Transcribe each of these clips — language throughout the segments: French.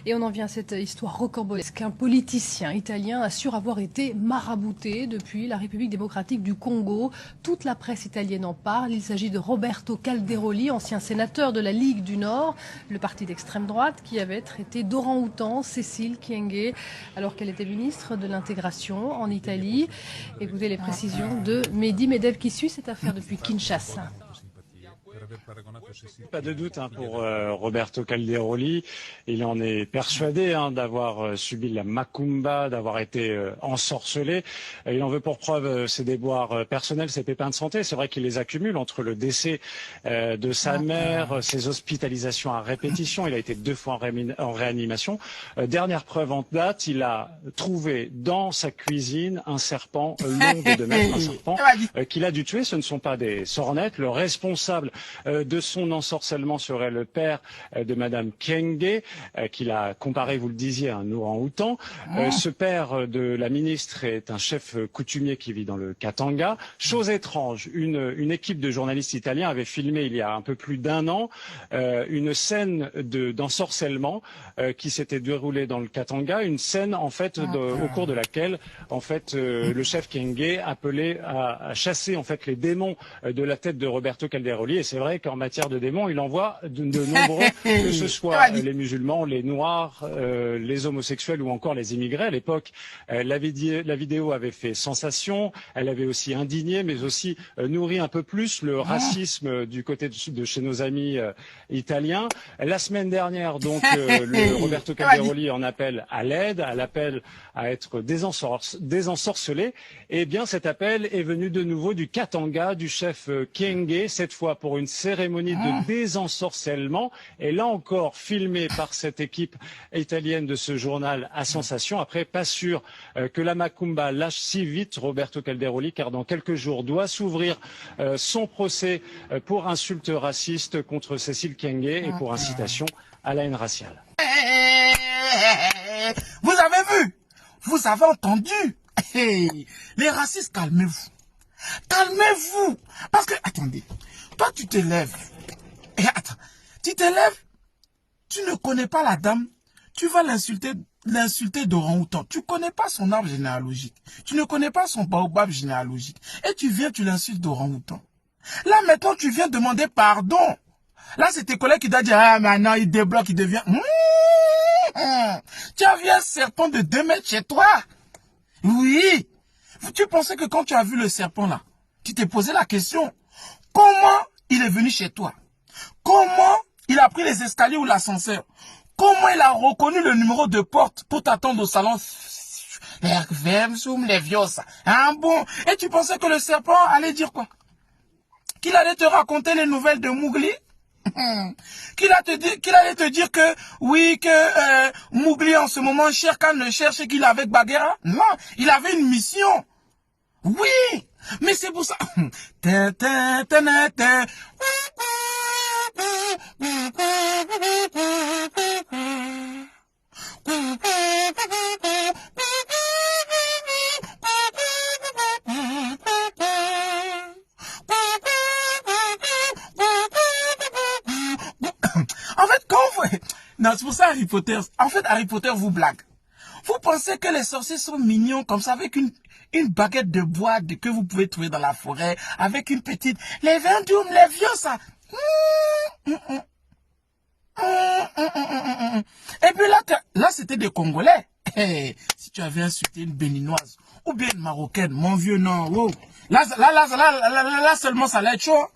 Et on en vient à cette histoire rocambolesque. Un politicien italien assure avoir été marabouté depuis la République démocratique du Congo. Toute la presse italienne en parle. Il s'agit de Roberto Calderoli, ancien sénateur de la Ligue du Nord, le parti d'extrême droite, qui avait traité d'orang-outan Cécile Kyenge alors qu'elle était ministre de l'intégration en Italie. Écoutez les précisions de Mehdi Medeb qui suit cette affaire depuis Kinshasa. Pas de doute pour Roberto Calderoli. Il en est persuadé d'avoir subi la macumba, d'avoir été ensorcelé. Il en veut pour preuve ses déboires personnels, ses pépins de santé. C'est vrai qu'il les accumule entre le décès de sa mère, ses hospitalisations à répétition. Il a été 2 fois en réanimation. Dernière preuve en date, il a trouvé dans sa cuisine un serpent long de 2 mètres, un serpent qu'il a dû tuer. Ce ne sont pas des sornettes. Le responsable de son ensorcellement serait le père de Madame Kyenge, qu'il a comparé, vous le disiez, à un orang-outan. Ce père de la ministre est un chef coutumier qui vit dans le Katanga. Chose étrange, une équipe de journalistes italiens avait filmé il y a un peu plus d'1 an une scène d'ensorcellement qui s'était déroulée dans le Katanga, une scène en fait au cours de laquelle en fait le chef Kyenge appelait à chasser en fait les démons de la tête de Roberto Calderoli. Et c'est vrai qu'en matière de démons, il envoie de nombreux, que ce soit les musulmans, les noirs, les homosexuels ou encore les immigrés. À l'époque, la vidéo avait fait sensation, elle avait aussi indigné, mais aussi nourri un peu plus le racisme du côté de chez nos amis italiens. La semaine dernière, donc, le Roberto Calderoli en appelle à l'aide, à l'appel à être désensorcelé. Et bien, cet appel est venu de nouveau du Katanga, du chef Kyenge, cette fois pour une cérémonie de désensorcellement. Et là encore, filmé par cette équipe italienne de ce journal à sensation. Après, pas sûr que la macumba lâche si vite Roberto Calderoli, car dans quelques jours doit s'ouvrir son procès pour insulte raciste contre Cécile Kyenge et pour incitation à la haine raciale. Vous avez vu? Vous avez entendu? Les racistes, calmez-vous. Calmez-vous. Parce que, attendez, toi tu te lèves. Et attends, tu te lèves, tu ne connais pas la dame, tu vas l'insulter d'orang-outan. Tu ne connais pas son arbre généalogique. Tu ne connais pas son baobab généalogique. Et tu viens, tu l'insultes d'orang-outan. Là maintenant, tu viens demander pardon. Là, c'est tes collègues qui doivent dire, ah, maintenant, il débloque, il devient... Tu as vu un serpent de 2 mètres chez toi? Oui. Tu pensais que quand tu as vu le serpent là, tu t'es posé la question, comment il est venu chez toi? Comment il a pris les escaliers ou l'ascenseur? Comment il a reconnu le numéro de porte pour t'attendre au salon? Les vieux, ça. Ah bon? Et tu pensais que le serpent allait dire quoi? Qu'il allait te raconter les nouvelles de Mowgli? Qu'il allait te dire que oui, que Mowgli en ce moment, Shere Khan le cherche et qu'il est avec Bagheera? Non, il avait une mission. Oui, mais c'est pour ça. En fait, quand vous... Non, c'est pour ça Harry Potter. En fait, Harry Potter vous blague. Vous pensez que les sorciers sont mignons comme ça avec une baguette de bois que vous pouvez trouver dans la forêt, avec une petite... Les Vendoum, les vieux, ça. Et puis là c'était des Congolais. Si tu avais insulté une Béninoise ou bien une Marocaine, mon vieux, non. Wow. Là, seulement, ça allait être chaud.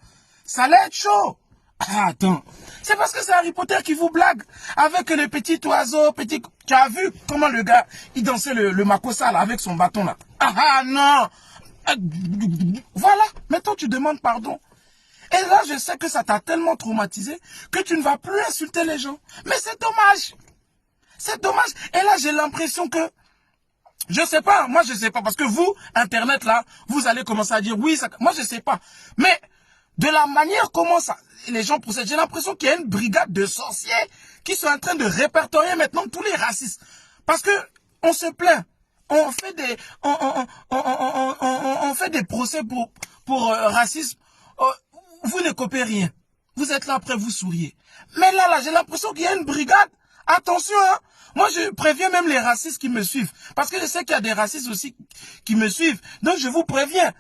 Ça allait être chaud. Ah, attends, c'est parce que c'est Harry Potter qui vous blague avec le petit oiseau, petit... Tu as vu comment le gars, il dansait le makossa là, avec son bâton là. Ah non. Voilà, maintenant tu demandes pardon. Et là, je sais que ça t'a tellement traumatisé que tu ne vas plus insulter les gens. Mais c'est dommage. C'est dommage. Et là, j'ai l'impression que... Je sais pas, moi je sais pas, parce que vous, Internet là, vous allez commencer à dire oui, ça... Moi je sais pas. Mais de la manière comment ça... les gens procèdent. J'ai l'impression qu'il y a une brigade de sorciers qui sont en train de répertorier maintenant tous les racistes. Parce que on se plaint. On fait des procès pour racisme. Vous ne copiez rien. Vous êtes là après, vous souriez. Mais là, j'ai l'impression qu'il y a une brigade Attention, hein. Moi, je préviens même les racistes qui me suivent. Parce que je sais qu'il y a des racistes aussi qui me suivent. Donc, je vous préviens.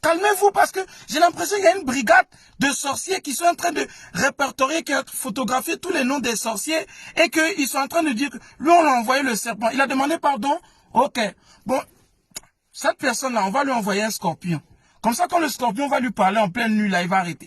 Calmez-vous parce que j'ai l'impression qu'il y a une brigade de sorciers qui sont en train de répertorier, qui ont photographié tous les noms des sorciers et qu'ils sont en train de dire que lui, on a envoyé le serpent. Il a demandé pardon. Ok. Bon, cette personne-là, on va lui envoyer un scorpion. Comme ça, quand le scorpion va lui parler en pleine nuit, là, il va arrêter.